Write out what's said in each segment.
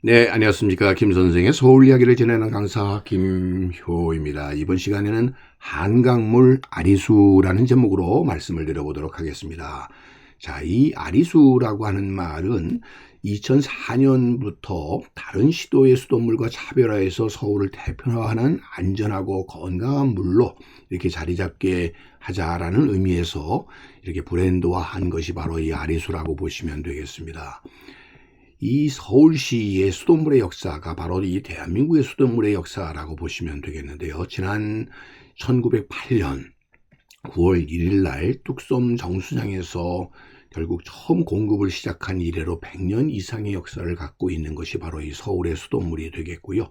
네, 안녕하십니까. 김 선생의 서울 이야기를 지내는 강사 김효입니다. 이번 시간에는 한강물 아리수라는 제목으로 말씀을 드려보도록 하겠습니다. 자, 이 아리수라고 하는 말은 2004년부터 다른 시도의 수돗물과 차별화해서 서울을 대표하는 안전하고 건강한 물로 이렇게 자리 잡게 하자라는 의미에서 이렇게 브랜드화한 것이 바로 이 아리수라고 보시면 되겠습니다. 이 서울시의 수돗물의 역사가 바로 이 대한민국의 수돗물의 역사라고 보시면 되겠는데요. 지난 1908년 9월 1일 날 뚝섬 정수장에서 결국 처음 공급을 시작한 이래로 100년 이상의 역사를 갖고 있는 것이 바로 이 서울의 수돗물이 되겠고요.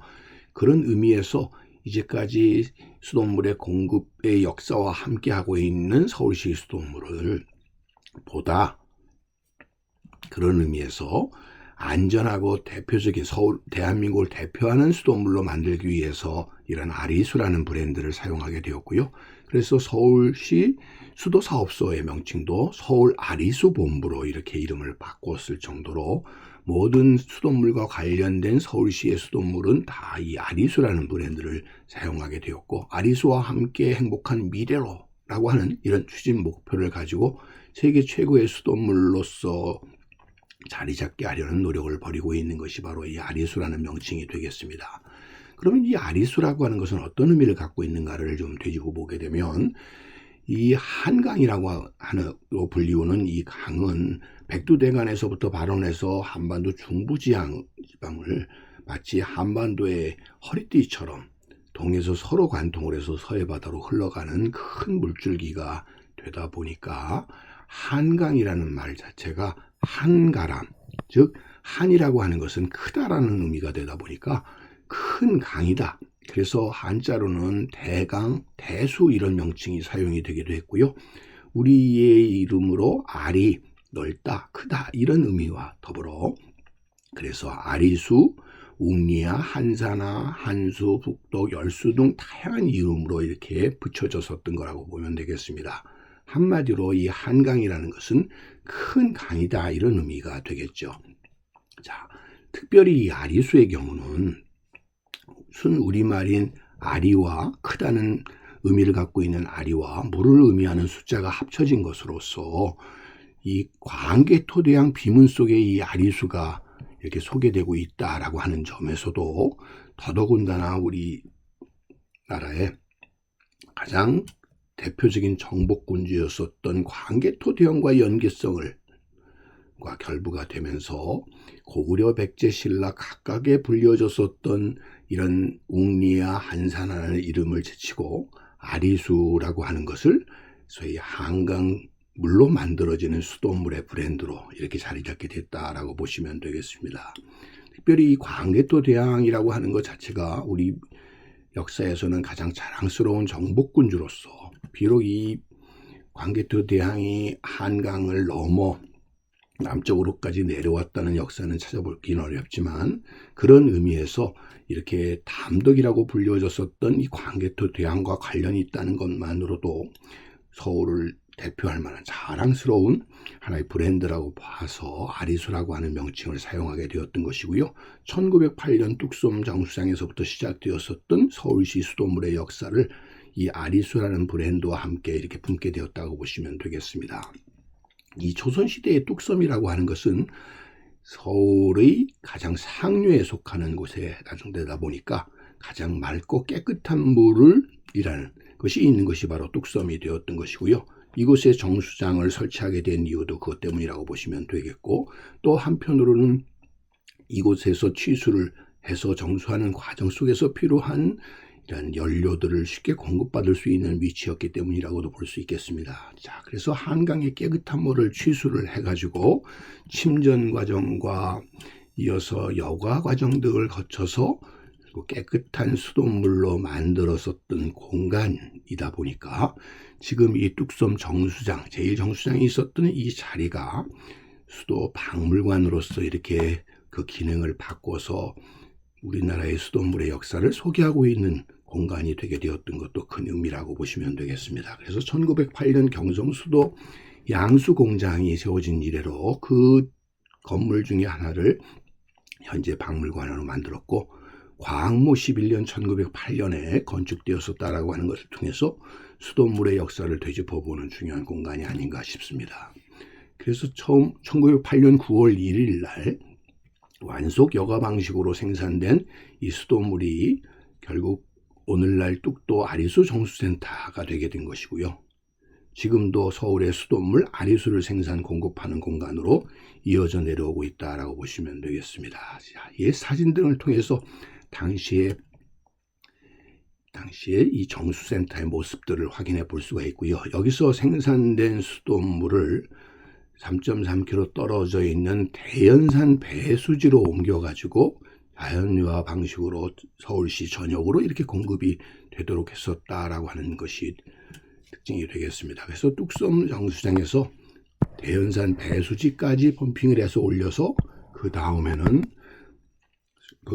그런 의미에서 이제까지 수돗물의 공급의 역사와 함께하고 있는 서울시 수돗물을 보다 그런 의미에서 안전하고 대표적인 서울, 대한민국을 대표하는 수돗물로 만들기 위해서 이런 아리수라는 브랜드를 사용하게 되었고요. 그래서 서울시 수도사업소의 명칭도 서울 아리수 본부로 이렇게 이름을 바꿨을 정도로 모든 수돗물과 관련된 서울시의 수돗물은 다 이 아리수라는 브랜드를 사용하게 되었고, 아리수와 함께 행복한 미래로라고 하는 이런 추진 목표를 가지고 세계 최고의 수돗물로서 자리 잡게 하려는 노력을 벌이고 있는 것이 바로 이 아리수라는 명칭이 되겠습니다. 그러면 이 아리수라고 하는 것은 어떤 의미를 갖고 있는가를 좀 되짚어 보게 되면, 이 한강이라고 하는 불리우는 이 강은 백두대간에서부터 발원해서 한반도 중부지방을 마치 한반도의 허리띠처럼 동에서 서로 관통을 해서 서해 바다로 흘러가는 큰 물줄기가 되다 보니까 한강이라는 말 자체가 한가람, 즉 한이라고 하는 것은 크다라는 의미가 되다 보니까 큰 강이다. 그래서 한자로는 대강, 대수 이런 명칭이 사용이 되기도 했고요. 우리의 이름으로 알이 넓다, 크다 이런 의미와 더불어 그래서 아리수, 웅리야, 한사나, 한수, 북독, 열수 등 다양한 이름으로 이렇게 붙여졌었던 거라고 보면 되겠습니다. 한마디로 이 한강이라는 것은 큰 강이다 이런 의미가 되겠죠. 자, 특별히 이 아리수의 경우는 순 우리말인 아리와 크다는 의미를 갖고 있는 아리와 물을 의미하는 숫자가 합쳐진 것으로서 이 광개토대양 비문 속에 이 아리수가 이렇게 소개되고 있다라고 하는 점에서도 더더군다나 우리나라의 가장 대표적인 정복군주였었던 광개토대왕과 연계성을 결부가 되면서 고구려 백제 신라 각각에 불려졌었던 이런 웅리야 한산하는 이름을 제치고 아리수라고 하는 것을 소위 한강 물로 만들어지는 수돗물의 브랜드로 이렇게 자리 잡게 됐다라고 보시면 되겠습니다. 특별히 이 광개토대왕이라고 하는 것 자체가 우리 역사에서는 가장 자랑스러운 정복군주로서 비록 이 광개토대왕이 한강을 넘어 남쪽으로까지 내려왔다는 역사는 찾아보기는 어렵지만 그런 의미에서 이렇게 담덕이라고 불려졌었던 이 광개토대왕과 관련이 있다는 것만으로도 서울을 대표할 만한 자랑스러운 하나의 브랜드라고 봐서 아리수라고 하는 명칭을 사용하게 되었던 것이고요. 1908년 뚝섬 정수장에서부터 시작되었었던 서울시 수돗물의 역사를 이 아리수라는 브랜드와 함께 이렇게 품게 되었다고 보시면 되겠습니다. 이 조선시대의 뚝섬이라고 하는 것은 서울의 가장 상류에 속하는 곳에 나중되다 보니까 가장 맑고 깨끗한 물을 이라는 것이 있는 것이 바로 뚝섬이 되었던 것이고요. 이곳에 정수장을 설치하게 된 이유도 그것 때문이라고 보시면 되겠고, 또 한편으로는 이곳에서 취수를 해서 정수하는 과정 속에서 필요한 이런 연료들을 쉽게 공급받을 수 있는 위치였기 때문이라고도 볼 수 있겠습니다. 자, 그래서 한강의 깨끗한 물을 취수를 해가지고 침전 과정과 이어서 여과 과정 등을 거쳐서 깨끗한 수돗물로 만들었었던 공간이다 보니까 지금 이 뚝섬 정수장, 제1정수장이 있었던 이 자리가 수도 박물관으로서 이렇게 그 기능을 바꿔서 우리나라의 수돗물의 역사를 소개하고 있는 공간이 되게 되었던 것도 큰 의미라고 보시면 되겠습니다. 그래서 1908년 경성수도 양수공장이 세워진 이래로 그 건물 중에 하나를 현재 박물관으로 만들었고 광무 11년 1908년에 건축되었었다라고 하는 것을 통해서 수돗물의 역사를 되짚어보는 중요한 공간이 아닌가 싶습니다. 그래서 처음 1908년 9월 1일 날 완속 여과 방식으로 생산된 이 수돗물이 결국 오늘날 뚝도 아리수 정수센터가 되게 된 것이고요. 지금도 서울의 수돗물 아리수를 생산 공급하는 공간으로 이어져 내려오고 있다라고 보시면 되겠습니다. 이 사진 등을 통해서 당시에 이 정수센터의 모습들을 확인해 볼 수가 있고요. 여기서 생산된 수돗물을 3.3km 떨어져 있는 대연산 배수지로 옮겨가지고 자연유화 방식으로 서울시 전역으로 이렇게 공급이 되도록 했었다라고 하는 것이 특징이 되겠습니다. 그래서 뚝섬 정수장에서 대연산 배수지까지 펌핑을 해서 올려서 그 다음에는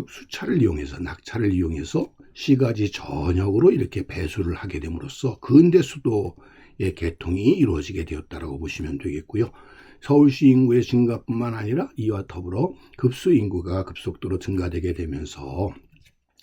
수차를 이용해서 낙차를 이용해서 시가지 전역으로 이렇게 배수를 하게 됨으로써 근대 수도의 개통이 이루어지게 되었다라고 보시면 되겠고요. 서울시 인구의 증가뿐만 아니라 이와 더불어 급수 인구가 급속도로 증가되게 되면서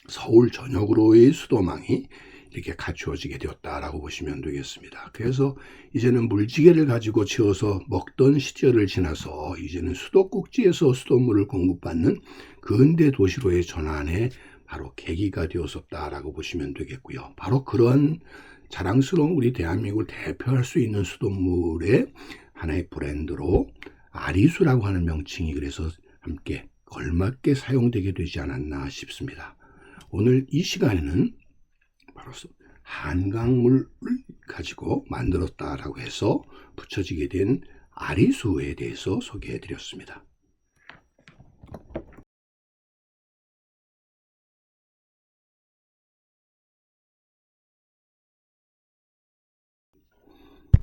서울 전역으로의 수도망이 이렇게 갖추어지게 되었다라고 보시면 되겠습니다. 그래서 이제는 물지개를 가지고 채워서 먹던 시절을 지나서 이제는 수도꼭지에서 수돗물을 공급받는 근대 도시로의 전환에 바로 계기가 되었었다라고 보시면 되겠고요. 바로 그러한 자랑스러운 우리 대한민국을 대표할 수 있는 수돗물의 하나의 브랜드로 아리수라고 하는 명칭이 그래서 함께 걸맞게 사용되게 되지 않았나 싶습니다. 오늘 이 시간에는 바로 한강물을 가지고 만들었다라고 해서 붙여지게 된 아리수에 대해서 소개해 드렸습니다.